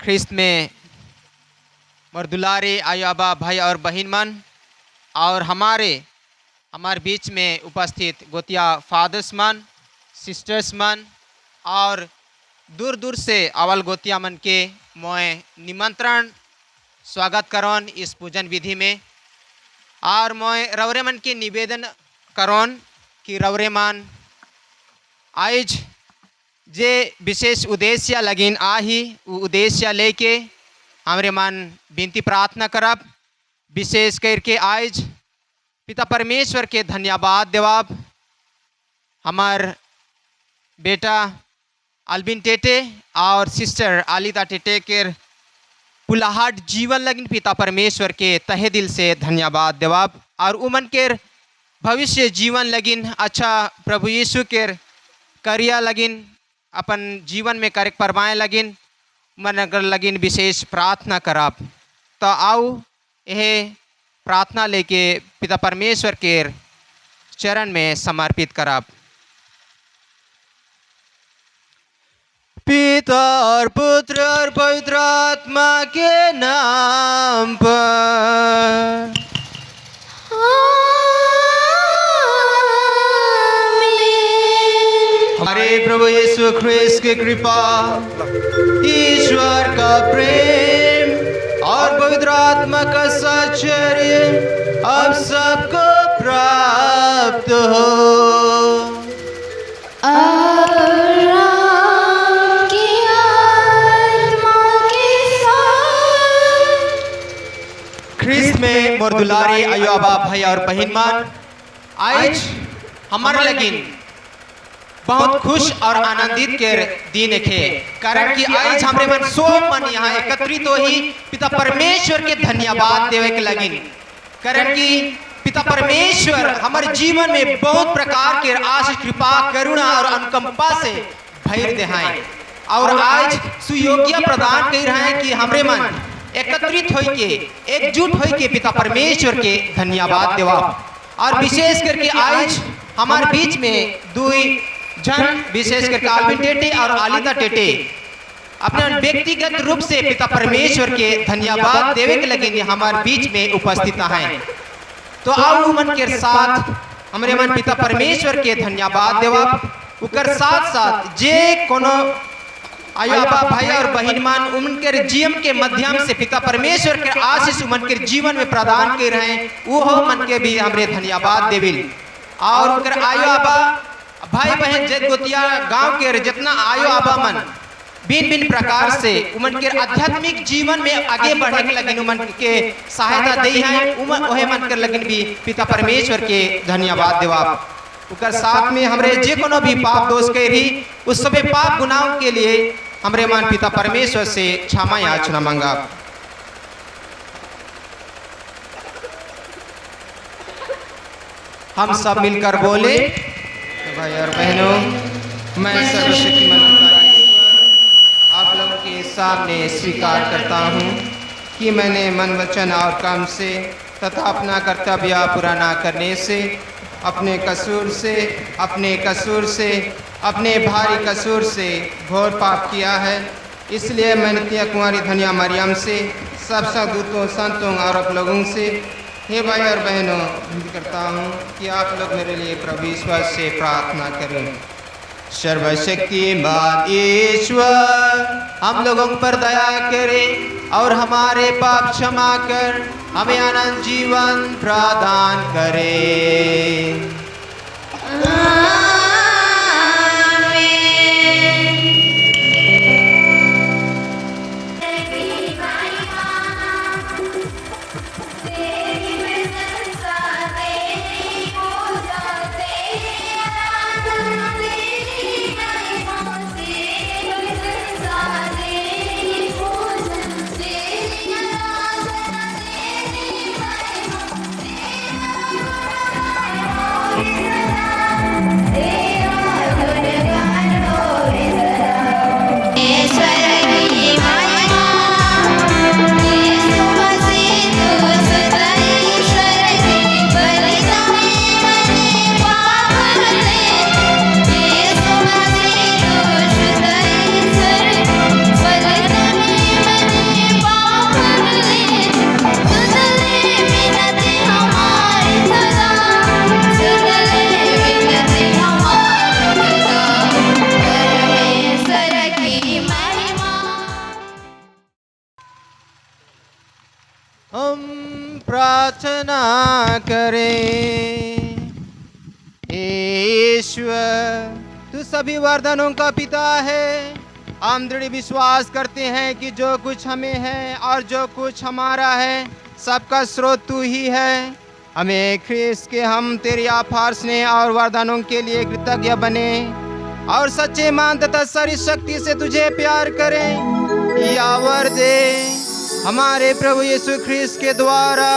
ख्रिस्त में मोर दुलारे आयो आबा भाई और बहन मन और हमारे बीच में उपस्थित गोतिया फादर्स मन, सिस्टर्स मन और दूर दूर से आवल गोतिया मन के मोए निमंत्रण स्वागत करोन इस पूजन विधि में। और मोए रवरे मन के निवेदन करोन कि रवरे मन आज जे विशेष उद्देश्य लगिन आही वो उद्देश्य लेके हमरे मन विनती प्रार्थना करब। विशेष करके आज पिता परमेश्वर के धन्यवाद देवाब। हमार बेटा अल्बिन टेटे और सिस्टर आलिदा टेटे के पुलाहाट जीवन लगिन पिता परमेश्वर के तहे दिल से धन्यवाद देवाब। और उमन के भविष्य जीवन लगिन अच्छा प्रभु यीशु के करिया लगिन अपन जीवन में कार्य परवाए लगिन मन अगर लगिन विशेष प्रार्थना करब। तो आओ यह प्रार्थना लेके पिता परमेश्वर के चरण में समर्पित करब। पिता और पुत्र और पवित्र आत्मा के नाम पर हमारे प्रभु यीशु ख्रिस्त की कृपा, ईश्वर का प्रेम और पवित्र आत्मा का साहचर्य अब सबको प्राप्त हो। ख्रिस्त में मोर दुलारे आयो आबा भाई और बहन मन, आज हमारे लगिन बहुत खुश और आनंदित के दिन है। कारण कि आज हमरे मन सो मन यहाँ एकत्रित हो ही पिता परमेश्वर के धन्यवाद देवे के लगिन। कारण कि पिता परमेश्वर हमारे जीवन में बहुत प्रकार के आशीष, कृपा, करुणा और अनुकंपा से भर देहाए और आज सुयोग्य प्रदान कर रहे हैं कि हमरे मन एकत्रित हो के एकजुट हो के पिता परमेश्वर के धन्यवाद देवा। और विशेष करके आज हमारे बीच में दुई जन विशेष करके अल्बिन टेटे और आलिदा टेटे अपने व्यक्तिगत रूप से पिता परमेश्वर के धन्यवाद देवे के लगे हमारे बीच में उपस्थित हैं। तो आओ मन के साथ हमारे मन पिता परमेश्वर के धन्यवाद देवा। उकर साथ साथ जे कोनो आयो आबा भाई और बहन मान उनके जीवन के माध्यम से पिता परमेश्वर के आशीष उमन के जीवन में प्रदान कर रहे हैं, वो मन के भी हमरे धन्यवाद देविल। और उनकर आयो आबा भाई बहन जत गोतिया गांव के जितना आयो आबा मन भिन्न भिन्न प्रकार से उमन के आध्यात्मिक जीवन में आगे बढ़ने के लगिन उमन के सहायता दे हैं, उमन ओहे मन के लगिन भी पिता परमेश्वर के धन्यवाद देवा। उकर साथ में हमरे जे कोनो भी पाप दोष के रही उस सभी पाप गुनाहों के लिए हमरे मन पिता परमेश्वर से क्षमा याचना मांगा। हम सब मिलकर बोले, भाई और बहनों, मैं सर्वशक्तिमान आप लोगों के सामने स्वीकार करता हूँ कि मैंने मन, वचन और काम से तथा अपना कर्तव्य पूरा न करने से अपने भारी कसूर से घोर पाप किया है। इसलिए मैं नित्य कुमारी धनिया मरियम से सब दूतों, संतों और आप लोगों से, हे भाई और बहनों, विनती करता हूँ कि आप लोग मेरे लिए प्रभु ईश्वर से प्रार्थना करें। सर्वशक्तिमान ईश्वर हम लोगों पर दया करे और हमारे पाप क्षमा कर हमें अनंत जीवन प्रदान करे। Hey! प्रार्थना करें। ईश्वर, तू सभी वरदानों का पिता है। हम दृढ़ विश्वास करते हैं कि जो कुछ हमें है और जो कुछ हमारा है, सबका स्रोत तू ही है। हमें ख्रिस्त के हम तेरी अपार स्नेह और वरदानों के लिए कृतज्ञ बने और सच्चे मान तथा सारी शक्ति से तुझे प्यार करें। या वर दे हमारे प्रभु यीशु ख्रिस्त के द्वारा,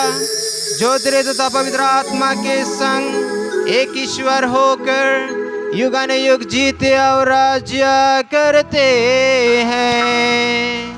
जो तेरे तथा पवित्र आत्मा के संग एक ईश्वर होकर युगान युग जीते और राज्य करते हैं।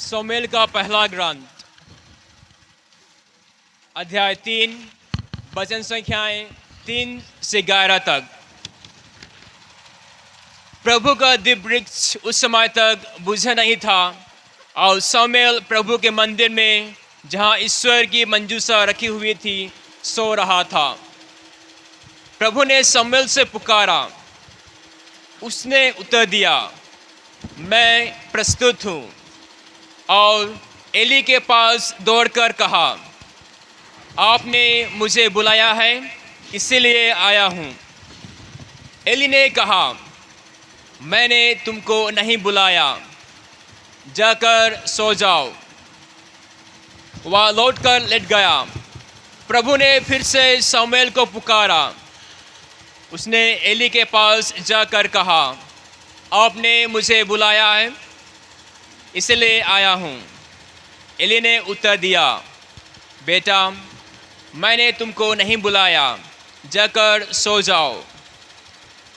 शमूएल का पहला ग्रंथ अध्याय 3 वचन संख्याएं 3 से 11 तक। प्रभु का दिव्य वृक्ष उस समय तक बुझा नहीं था और शमूएल प्रभु के मंदिर में जहां ईश्वर की मंजूषा रखी हुई थी सो रहा था। प्रभु ने शमूएल से पुकारा, उसने उत्तर दिया, मैं प्रस्तुत हूँ। और एली के पास दौड़कर कहा, आपने मुझे बुलाया है, इसीलिए आया हूँ। एली ने कहा, मैंने तुमको नहीं बुलाया, जाकर सो जाओ। वह लौटकर लेट गया। प्रभु ने फिर से शमूएल को पुकारा। उसने एली के पास जाकर कहा, आपने मुझे बुलाया है, इसलिए आया हूँ। एली ने उत्तर दिया, बेटा, मैंने तुमको नहीं बुलाया, जाकर सो जाओ।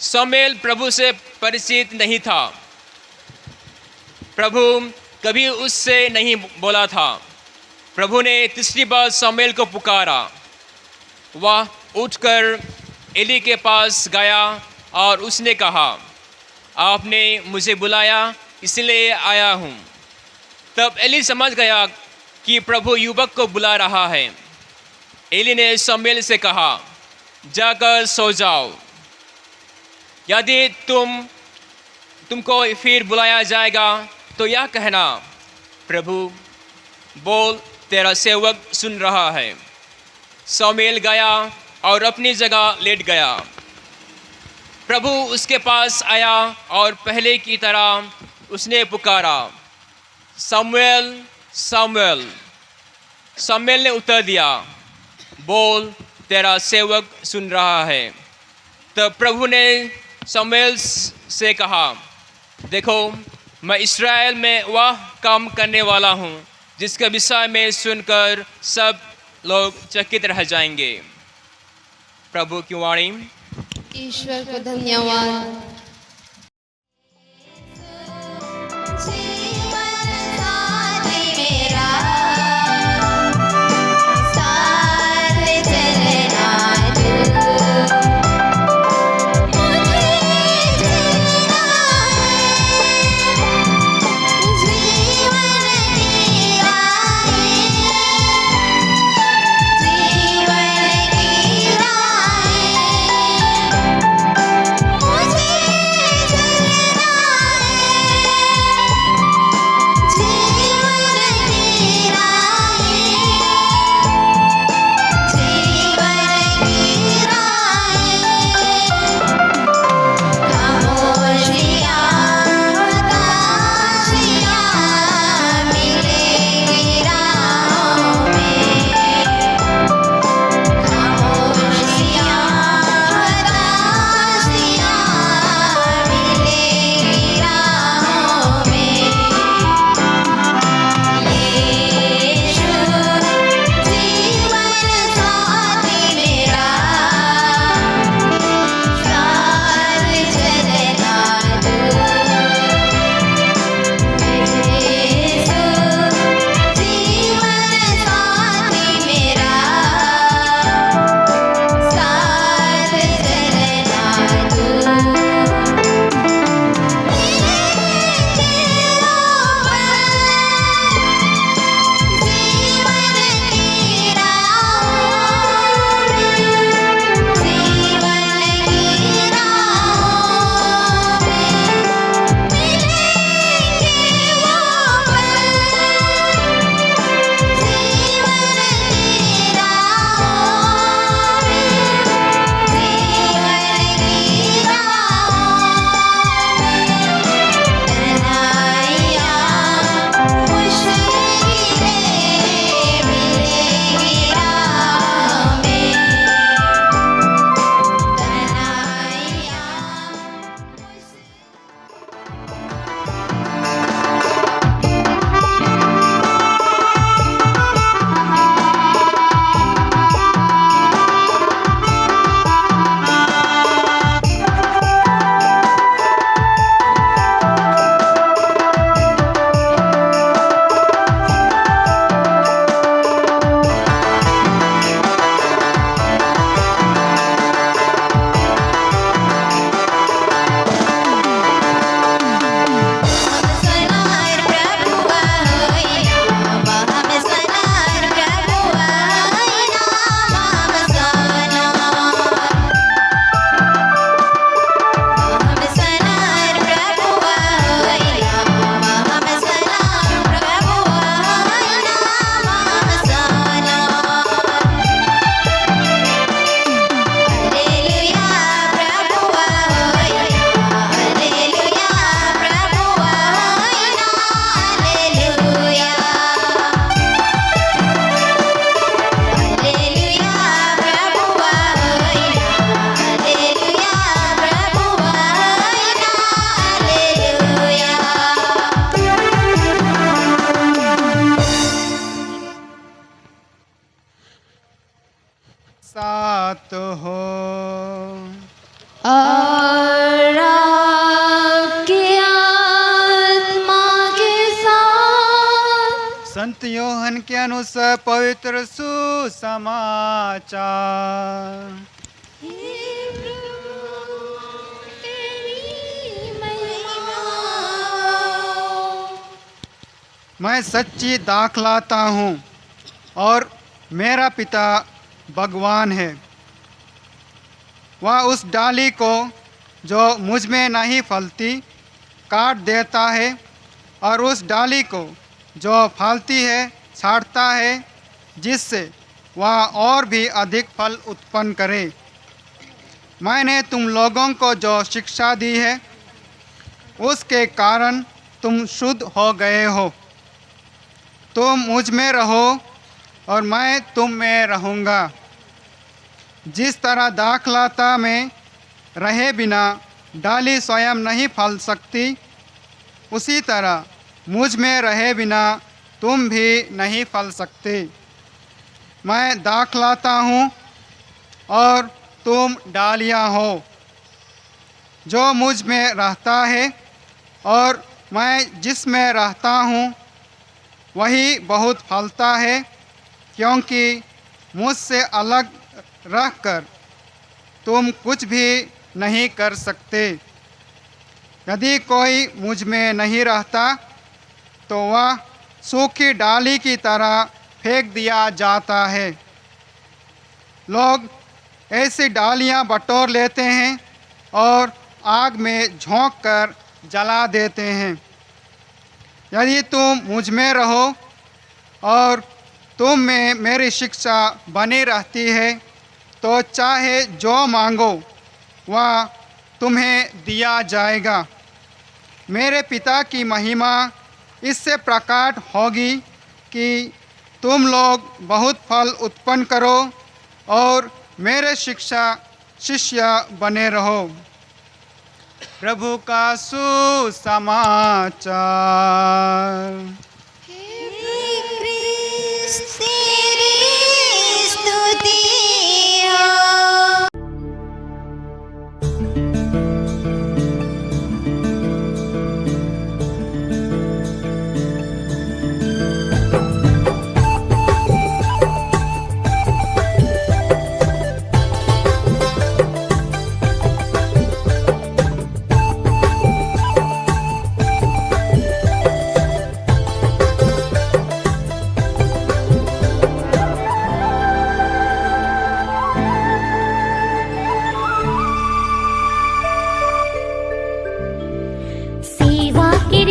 शमूएल प्रभु से परिचित नहीं था। प्रभु कभी उससे नहीं बोला था। प्रभु ने तीसरी बार शमूएल को पुकारा। वह उठकर एली के पास गया और उसने कहा, आपने मुझे बुलाया, इसलिए आया हूँ। तब एली समझ गया कि प्रभु युवक को बुला रहा है। एली ने शमूएल से कहा, जाकर सो जाओ। यदि तुमको फिर बुलाया जाएगा तो यह कहना, प्रभु बोल, तेरा सेवक सुन रहा है। शमूएल गया और अपनी जगह लेट गया। प्रभु उसके पास आया और पहले की तरह उसने पुकारा, शमूएल, शमूएल। शमूएल ने उत्तर दिया, बोल, तेरा सेवक सुन रहा है। तब प्रभु ने शमूएल से कहा, देखो, मैं इस्राएल में वह काम करने वाला हूँ जिसके विषय में सुनकर सब लोग चकित रह जाएंगे। प्रभु की वाणी। ईश्वर को धन्यवाद। मुझे प्राप्त हो। और आपकी आत्मा के साथ। संत योहन के अनुसार पवित्र सुसमाचार। हे प्रभु, तेरी महिमा। मैं सच्ची दाख लाता हूँ और मेरा पिता भगवान है। वह उस डाली को जो मुझ में नहीं फलती काट देता है और उस डाली को जो फलती है छाँटता है, जिससे वह और भी अधिक फल उत्पन्न करे। मैंने तुम लोगों को जो शिक्षा दी है उसके कारण तुम शुद्ध हो गए हो। तुम मुझ में रहो और मैं तुम में रहूँगा। जिस तरह दाखलता में रहे बिना डाली स्वयं नहीं फल सकती, उसी तरह मुझ में रहे बिना तुम भी नहीं फल सकते। मैं दाखलता हूँ और तुम डालियाँ हो। जो मुझ में रहता है और मैं जिसमें रहता हूँ वही बहुत फलता है, क्योंकि मुझसे अलग रहकर तुम कुछ भी नहीं कर सकते। यदि कोई मुझ में नहीं रहता तो वह सूखी डाली की तरह फेंक दिया जाता है। लोग ऐसी डालियां बटोर लेते हैं और आग में झोंक कर जला देते हैं। यदि तुम मुझ में रहो और तुम में मेरी शिक्षा बनी रहती है तो चाहे जो मांगो वह तुम्हें दिया जाएगा। मेरे पिता की महिमा इससे प्रकट होगी कि तुम लोग बहुत फल उत्पन्न करो और मेरे शिष्य बने रहो। प्रभु का सुसमाचार।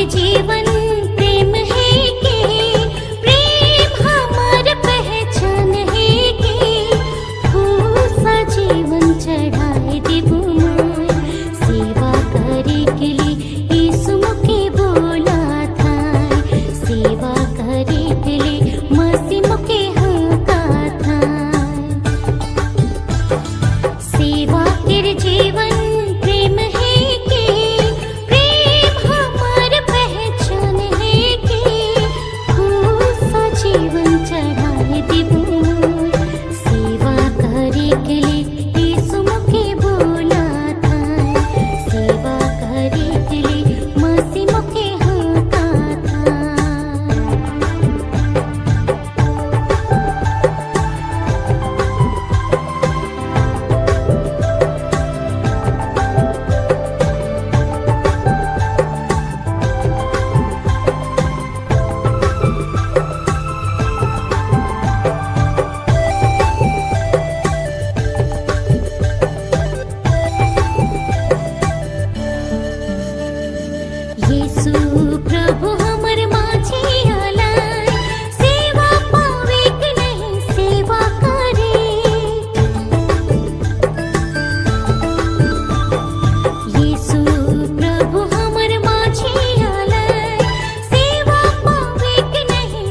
जीवन प्रेम है के, प्रेम हमार पहचान है के, भूसा जीवन चढ़ाए देबो मोर, सेवा करे के लिए यीशु मुके बोला था, सेवा करे के लिए मसीह मुके हका था। सेवा के जीवन प्रेम है के, जीवन चढ़ाए देबो मोर, सेवा करे के लिए यीशु मुके बोला था, सेवा करे के लिए मसीह मुके हका था। यीशु प्रभु हमर माझी आलाय, सेवा पावे कि नहीं सेवा करे। यीशु प्रभु हमर माझी आलाय, सेवा पावे कि नहीं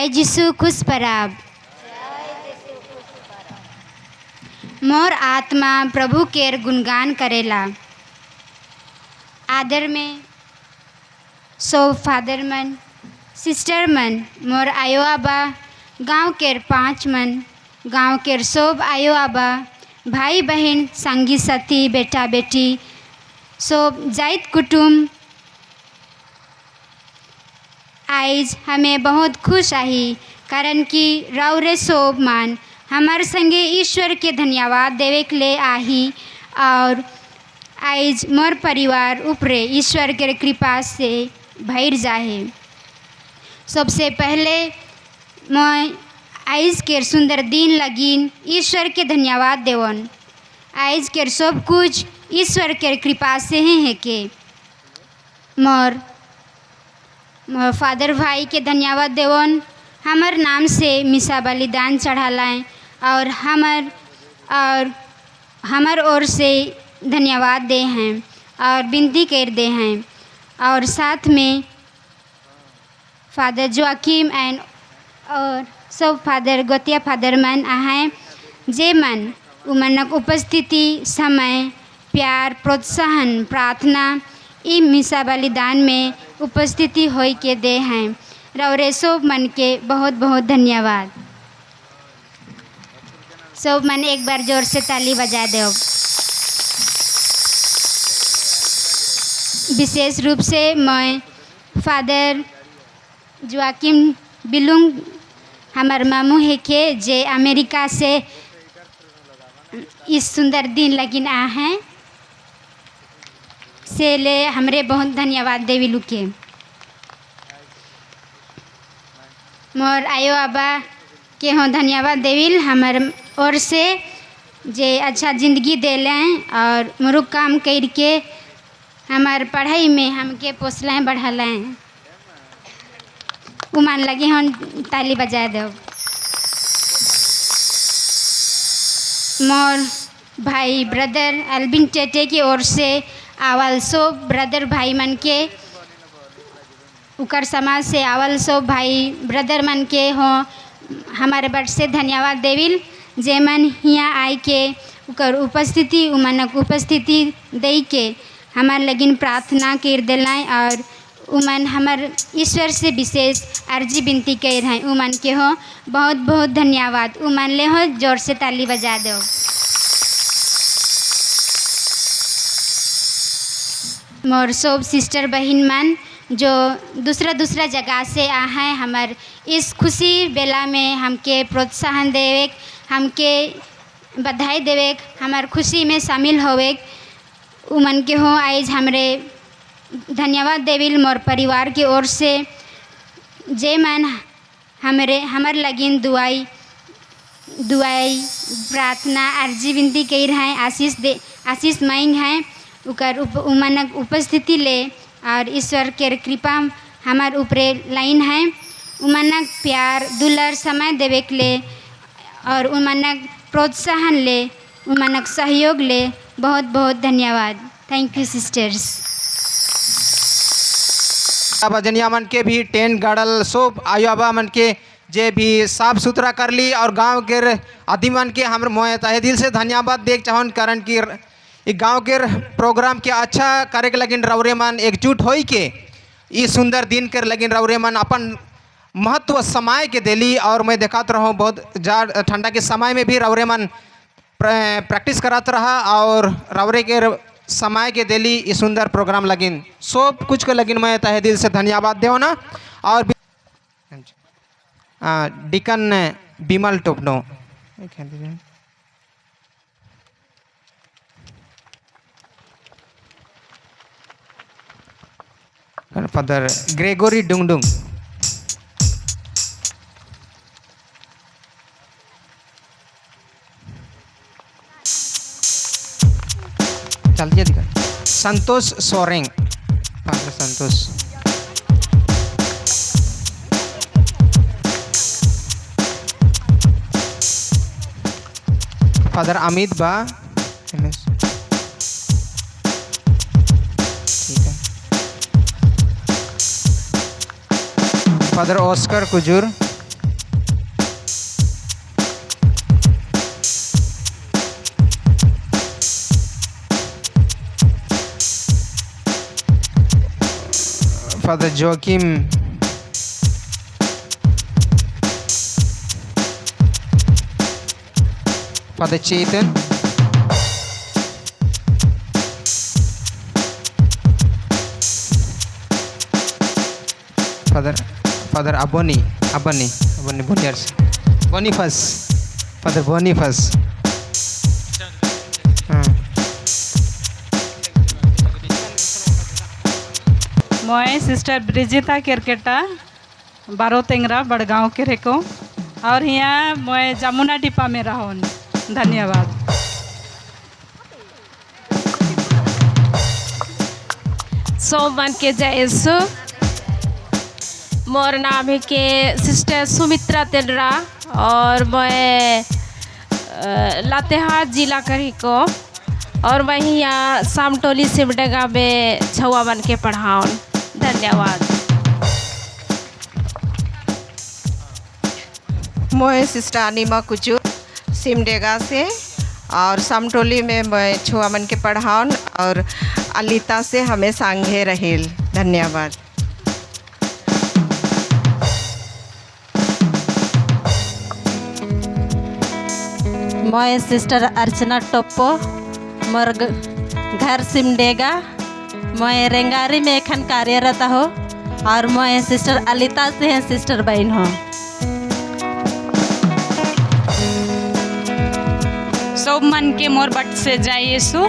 जय यीशु खुश पराब। मोर आत्मा प्रभु केर गुणगान करेला। आदर में सब फादर मन, सिस्टर मन, मोर आयो आबा, गाँव केर 5 मन, गाँव केर सब आयो आबा, भाई बहन, संगी साथी, बेटा बेटी, सब जाइत कुटुम, आज हमें बहुत खुश आही कारण कि राउरे सोब मान हमार संगे ईश्वर के धन्यवाद देवे के लिए आही। और आज मोर परिवार ऊपरे ईश्वर के कृपा से भर जाहे। सबसे पहले मैं आज के सुंदर दिन लगिन ईश्वर के धन्यवाद देवन। आज के सब कुछ ईश्वर के कृपा से ही है के मोर फादर भाई के धन्यवाद देवन। हमार नाम से मिसा बलिदान चढ़ालाएँ और हमार ओर से धन्यवाद दे हैं और विनती कर दे हैं। और साथ में फादर जोआकिम एंड और सब फादर गोतिया फादर मन आए जे मन उमनक उपस्थिति, समय, प्यार, प्रोत्साहन, प्रार्थना ई मिसा बलिदान में उपस्थिति होई के दे हैं। रौरे सब मन के बहुत बहुत धन्यवाद। सब मन एक बार जोर से ताली बजा दो। विशेष रूप से मैं फादर जोआकिम बिलुंग हमार मामू है के जे अमेरिका से इस सुंदर दिन लगिन आ हैं से ले हमरे बहुत धन्यवाद देवी लुके। मोर आयो आबा के हों धन्यवाद देविल हमार ओर से जे अच्छा ज़िंदगी देलें और मुरुक काम करके हमार पढ़ाई में हमके पोसलें बढ़लें। उमान लगे हों ताली बजा दो। मोर भाई ब्रदर अल्बिन टेटे की ओर से आवल सो ब्रदर भाई मन के उकर समाज से आवल सो भाई ब्रदर मन के हों हमारे बट से धन्यवाद देविल जे मन हियाँ आई के उकर उपस्थिति उमनक उपस्थिति दे के हमार लगिन प्रार्थना कर दिलाएँ और उमन हमार ईश्वर से विशेष अर्जी विनती कर हैं। उमन के हो बहुत बहुत धन्यवाद। उमन ले हो जोर से ताली बजा दो। मोर सब सिस्टर बहन मन जो दूसरा जगह से आ हैं हमार इस खुशी बेला में हमके प्रोत्साहन देवे, हमके बधाई देवे, हमार खुशी में शामिल होवे उमन के हो आज हमरे धन्यवाद देविल। मोर परिवार की ओर से जे मन हमार लगिन दुआई प्रार्थना अर्जी विनती कर हैं, आशीष मांग हैं उकर उमनक उपस्थिति ले और ईश्वर के कृपा हमार ऊपरे लाइन है। उमनक प्यार दुलर समय देवे के ले और उमनक प्रोत्साहन ले, उमनक सहयोग ले बहुत बहुत धन्यवाद। Thank you sisters. भजनिया मन के भी टेंट गाड़ल सब आयोबा मन के जे भी साफ सुथरा कर ली और गांव के आदि मन के हम मोए तहे दिल से धन्यवाद देख चाहन कारण कि गांव के प्रोग्राम के अच्छा करे के लगिन रौरे मन एकजुट होई के इस सुंदर दिन के लगिन रौरे मन अपन महत्व समय के देली। और मैं देखात रहूँ बहुत जाड़ ठंडा के समय में भी रौरे मन प्रैक्टिस करात रहा और रौरे के समय के देली इस सुंदर प्रोग्राम लगिन सब कुछ के लगिन मैं तहे दिल से धन्यवाद देव ना। और deacon Bimal Topno father Gregory Dungdung चलिए दिखा संतोष सोरेंग फादर संतोष फादर अमित बा father Oscar Kujur Father Joachim, Father Chetan, Father Aboni Boniers, Boniface, Father Boniface. मैं सिस्टर ब्रिजिता केरकेटा बारो तेंगरा बड़गांव के रेको और यहाँ मैं जमुना डिपा में रहूँ। धन्यवाद। सोमन के जय यीशु। मोर नाम है के सिस्टर सुमित्रा तेलरा और मैं लातेहार जिला करी को और मैं यहाँ सामटोली सिमडेगा में छुआ बन के पढ़ाऊँ। धन्यवाद। मैं सिस्टर अनिमा कुचू सिमडेगा से और सामटोली में मैं छुआ बन के पढ़ाऊँ और अलिता से हमें सांगे रहेल। धन्यवाद। मैं सिस्टर अर्चना टोप्पो मोर घर सिमडेगा। मैं रेंगारी में एखन कार्यरत हो और मैं सिस्टर अलिता से हैं सिस्टर बहन हूँ। सब मन के मोर बट से जय यीशु।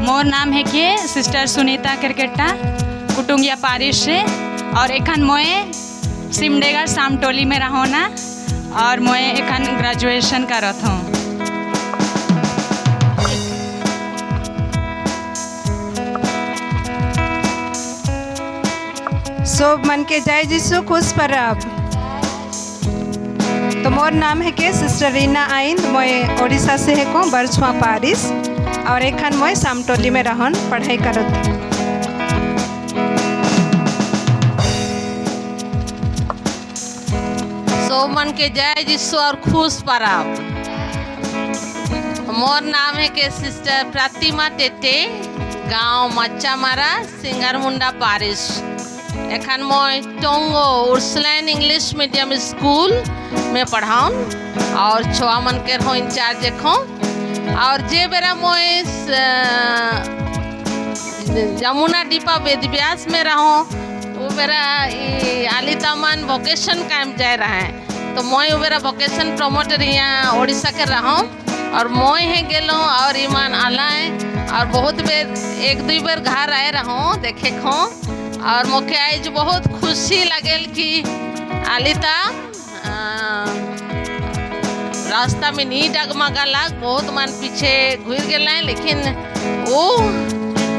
मोर नाम है के सिस्टर सुनीता केरकेटा कुटुंगिया पारिश से और एखन मैं सिमडेगा सामटोली में रहोना और मैं एखन ग्रेजुएशन करत हूँ। सब मन के जय यीशु खुश परब। तो मोर नाम है के सिस्टर रीना आइंद। मैं ओडिशा से है को बरछुआ पारिस और एखन मैं सामटोली में रहन पढ़ाई करत। सब मन के जय यीशु और खुश परब। मोर नाम है के सिस्टर प्रतिमा टेटे गांव मच्चामारा सिंगारमुंडा पारिस। एखन मैं टोंगो उर्सलैन इंग्लिश मीडियम स्कूल में पढ़ाऊँ और छुआ मन के रहूँ इंचार्ज देखो और जे बेरा मैं जमुना डिपा वेदव्यास में रहूँ वो बेरा आलिता मन वोकेशन कैंप जा रहा है तो मैं वो बेरा वोकेशन प्रमोटर यहाँ ओडिशा के रहूँ और मैं है गेलो और ईमान आला है और बहुत बेर एक दो बेर घर आए रहूँ देखे खो और मोके आज बहुत खुशी लगेल कि आलिता रास्ता में नहीं डगमगला बहुत मन पीछे घुर गए लेकिन वो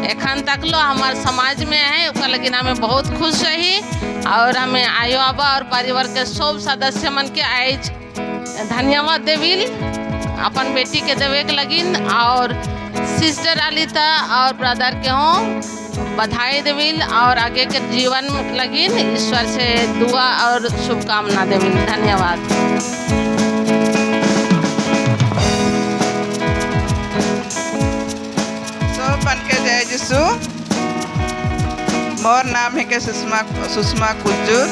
एखन तक लो हमारे समाज में है ओकर लेकिन हमें बहुत खुश रही और हमें आयो आबा और परिवार के सब सदस्य मन के आज धन्यवाद देविल अपन बेटी के देवे के लगिन और सिस्टर आलिता और ब्रदर के हों बधाई देविल और आगे के जीवन लगिन ईश्वर से दुआ और शुभकामना देविल। धन्यवाद। सब बन के जय यीशु। मोर नाम है के सुषमा कुजूर।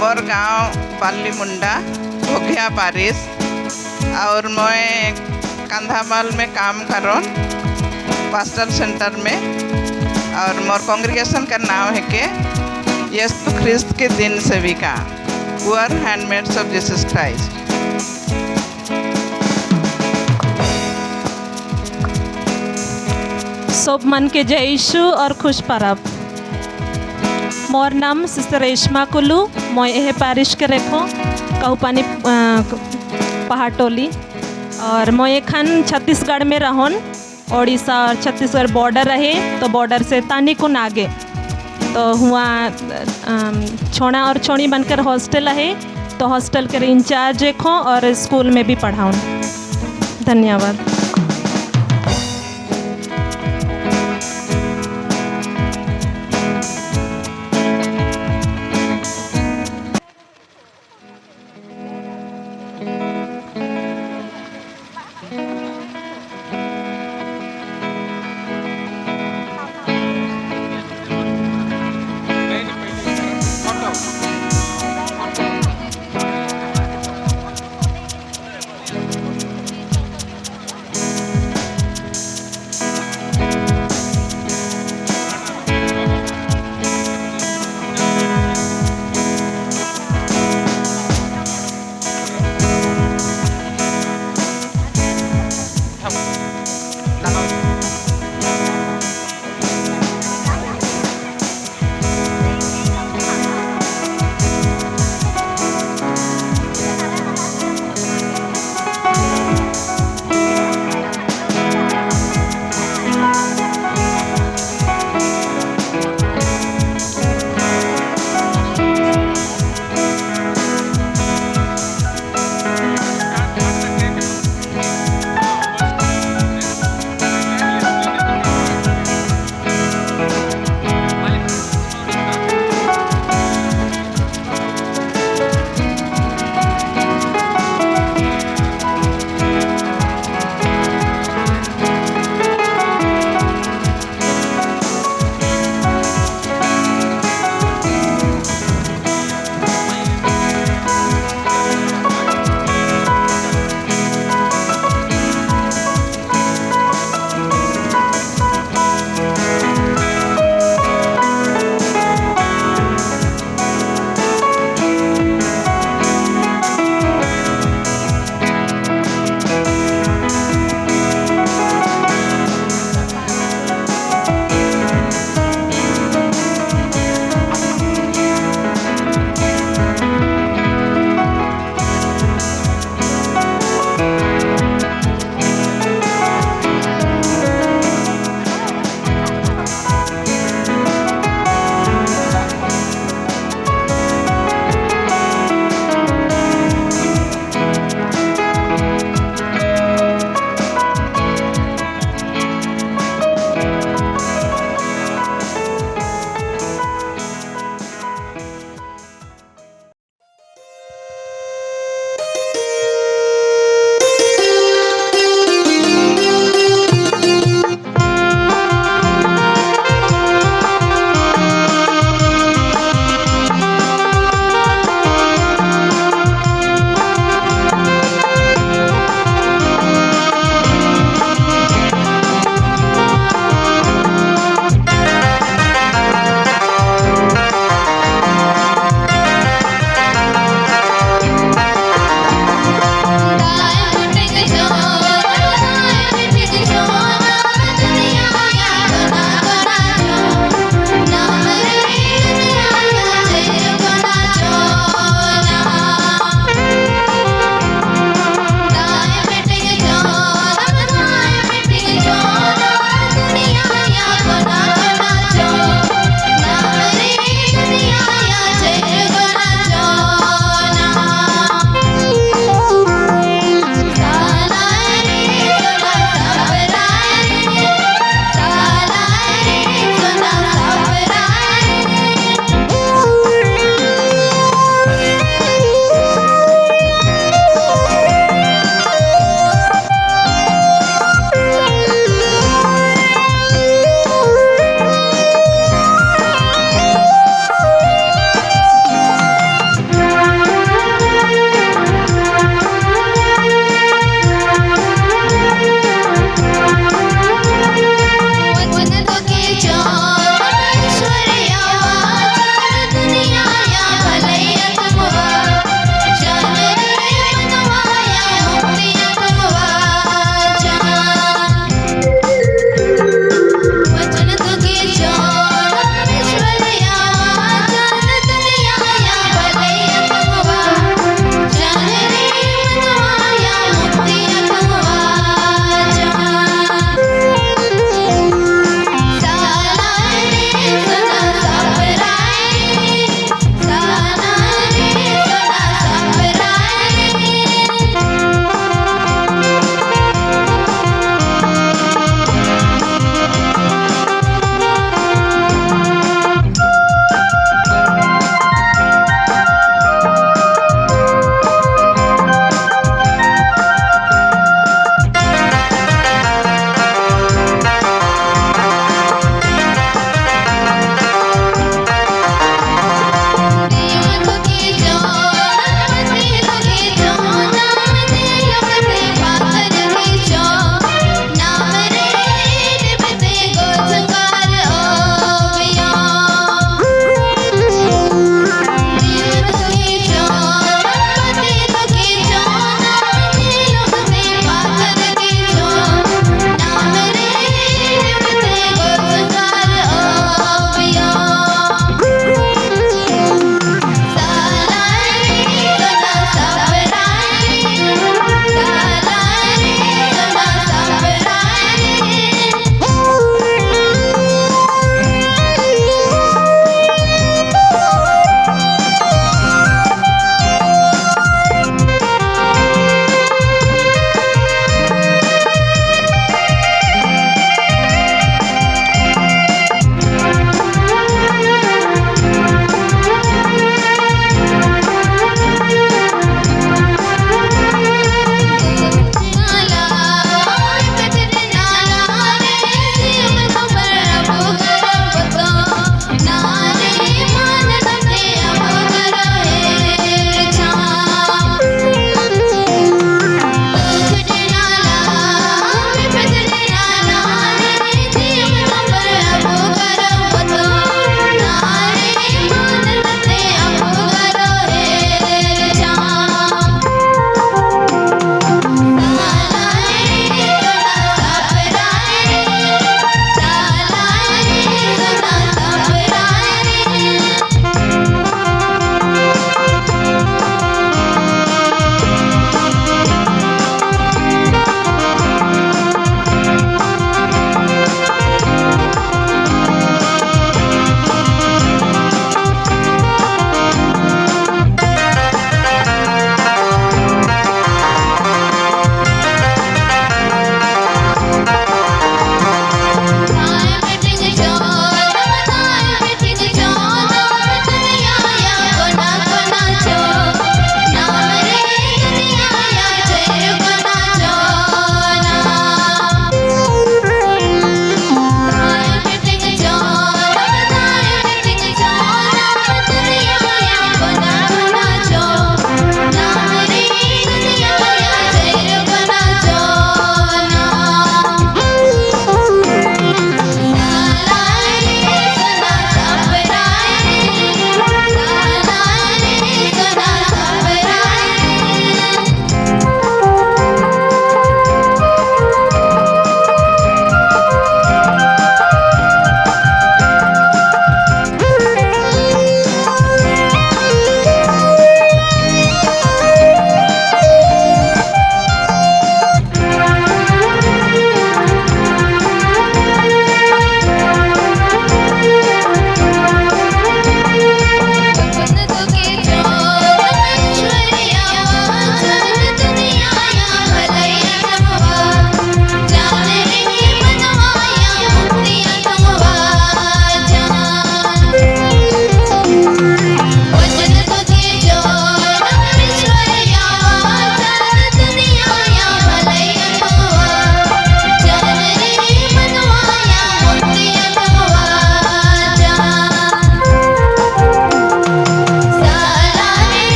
मोर गांव पाली मुंडा घोघिया पारिस और मैं कंधामाल में काम करूँ पास्टल सेंटर में और मोर कांग्रेगेशन का नाम है के यीशु ख्रिस्त के दिन सेविका poor handmades of Jesus Christ. सब मन के जय यीशु और खुश परब। मोर नाम सिस्टर रेशमा कुल्लू मैं यह पारिश के रेखो कहूपानी पहाटोली और मैं एखन छत्तीसगढ़ में रहूँ ओडिशा और छत्तीसगढ़ बॉर्डर रहे तो बॉर्डर से तानीकुन आगे तो हुआ छोड़ा और छोड़ी बनकर हॉस्टल है तो हॉस्टल के इंचार्ज एक हो और स्कूल में भी पढ़ाऊँ। धन्यवाद।